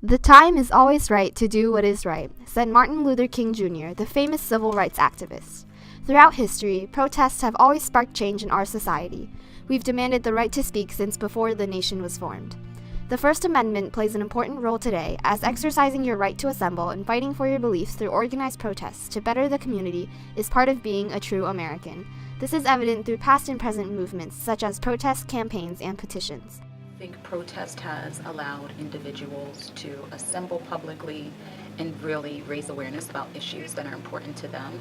The time is always right to do what is right, said Martin Luther King Jr., the famous civil rights activist. Throughout history, protests have always sparked change in our society. We've demanded the right to speak since before the nation was formed. The First Amendment plays an important role today, as exercising your right to assemble and fighting for your beliefs through organized protests to better the community is part of being a true American. This is evident through past and present movements, such as protest campaigns and petitions. I think protest has allowed individuals to assemble publicly and really raise awareness about issues that are important to them.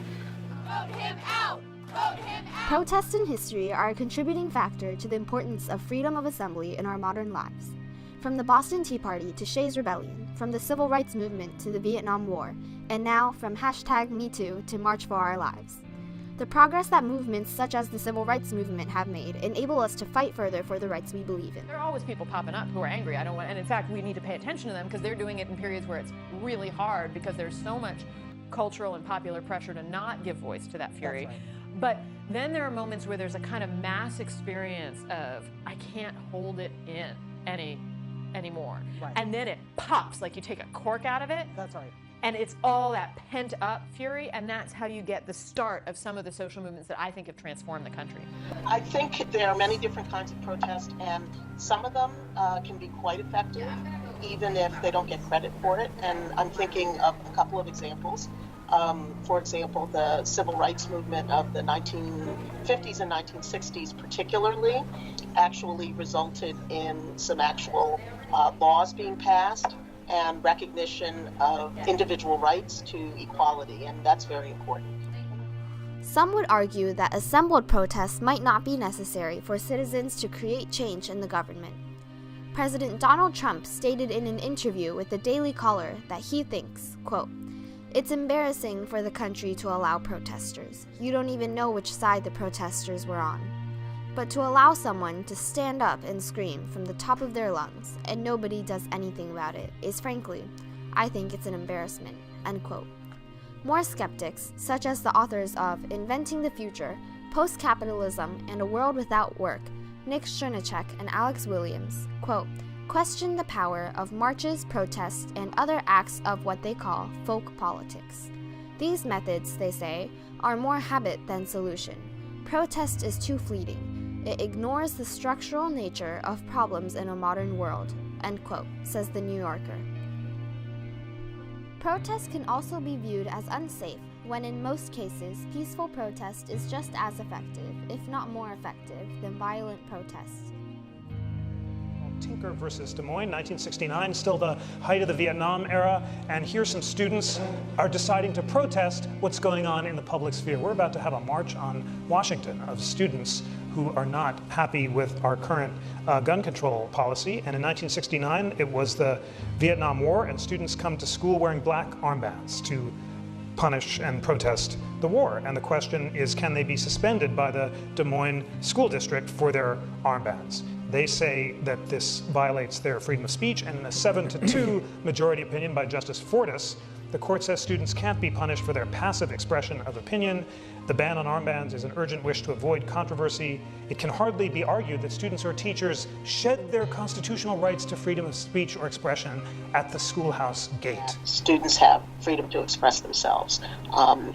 Vote him out! Vote him out! Protests in history are a contributing factor to the importance of freedom of assembly in our modern lives. From the Boston Tea Party to Shays' Rebellion, from the Civil Rights Movement to the Vietnam War, and now from #MeToo to March for Our Lives. The progress that movements such as the Civil Rights Movement have made enable us to fight further for the rights we believe in. There are always people popping up who are angry. And in fact, we need to pay attention to them because they're doing it in periods where it's really hard because there's so much cultural and popular pressure to not give voice to that fury. That's right. But then there are moments where there's a kind of mass experience of, I can't hold it in anymore. Right. And then it pops, like you take a cork out of it. That's right. And it's all that pent-up fury, and that's how you get the start of some of the social movements that I think have transformed the country. I think there are many different kinds of protest, and some of them can be quite effective, even if they don't get credit for it. And I'm thinking of a couple of examples. For example, the civil rights movement of the 1950s and 1960s particularly actually resulted in some actual laws being passed and recognition of individual rights to equality, and that's very important. Some would argue that assembled protests might not be necessary for citizens to create change in the government. President Donald Trump stated in an interview with the Daily Caller that he thinks, quote, "It's embarrassing for the country to allow protesters. You don't even know which side the protesters were on. But to allow someone to stand up and scream from the top of their lungs and nobody does anything about it is frankly, I think it's an embarrassment," end quote. More skeptics, such as the authors of Inventing the Future, Post-Capitalism, and A World Without Work, Nick Chernichek and Alex Williams, quote, question the power of marches, protests, and other acts of what they call folk politics. These methods, they say, are more habit than solution. Protest is too fleeting. It ignores the structural nature of problems in a modern world, end quote, says the New Yorker. Protest can also be viewed as unsafe when in most cases peaceful protest is just as effective, if not more effective, than violent protest. Tinker versus Des Moines, 1969, still the height of the Vietnam era, and here some students are deciding to protest what's going on in the public sphere. We're about to have a march on Washington of students who are not happy with our current gun control policy, and in 1969 it was the Vietnam War, and students come to school wearing black armbands to punish and protest the war. And the question is, can they be suspended by the Des Moines School District for their armbands? They say that this violates their freedom of speech, and in a 7-2 majority opinion by Justice Fortas, the court says students can't be punished for their passive expression of opinion. The ban on armbands is an urgent wish to avoid controversy. It can hardly be argued that students or teachers shed their constitutional rights to freedom of speech or expression at the schoolhouse gate. Students have freedom to express themselves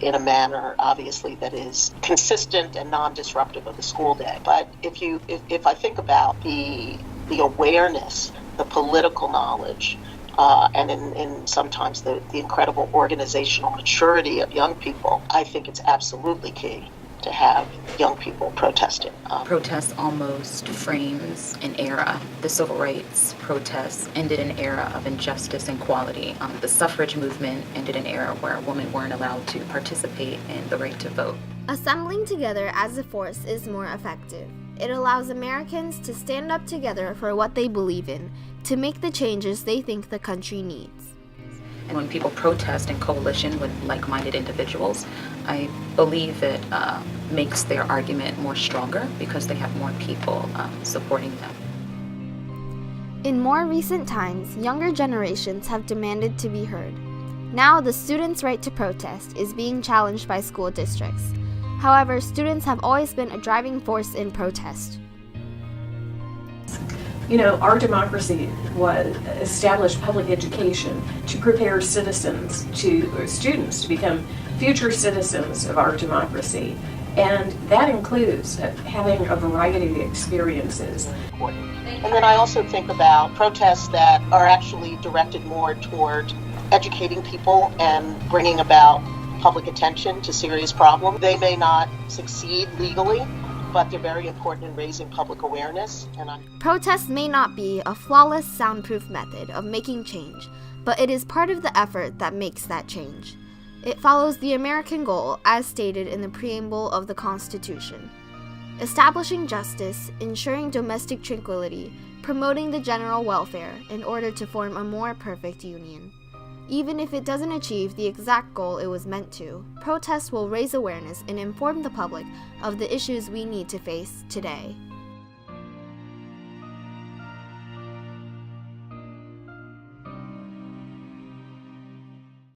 in a manner, obviously, that is consistent and non-disruptive of the school day. But if I think about the awareness, the political knowledge, and in sometimes the incredible organizational maturity of young people, I think it's absolutely key to have young people protesting. Protest almost frames an era. The civil rights protests ended an era of injustice and equality. The suffrage movement ended an era where women weren't allowed to participate in the right to vote. Assembling together as a force is more effective. It allows Americans to stand up together for what they believe in, to make the changes they think the country needs. And when people protest in coalition with like-minded individuals, I believe it makes their argument more stronger because they have more people supporting them. In more recent times, younger generations have demanded to be heard. Now the students' right to protest is being challenged by school districts. However, students have always been a driving force in protest. Our democracy was established public education to prepare students to become future citizens of our democracy. And that includes having a variety of experiences. And then I also think about protests that are actually directed more toward educating people and bringing about public attention to serious problems. They may not succeed legally, but they're very important in raising public awareness. Protests may not be a flawless, soundproof method of making change, but it is part of the effort that makes that change. It follows the American goal as stated in the preamble of the Constitution: establishing justice, ensuring domestic tranquility, promoting the general welfare in order to form a more perfect union. Even if it doesn't achieve the exact goal it was meant to, protests will raise awareness and inform the public of the issues we need to face today.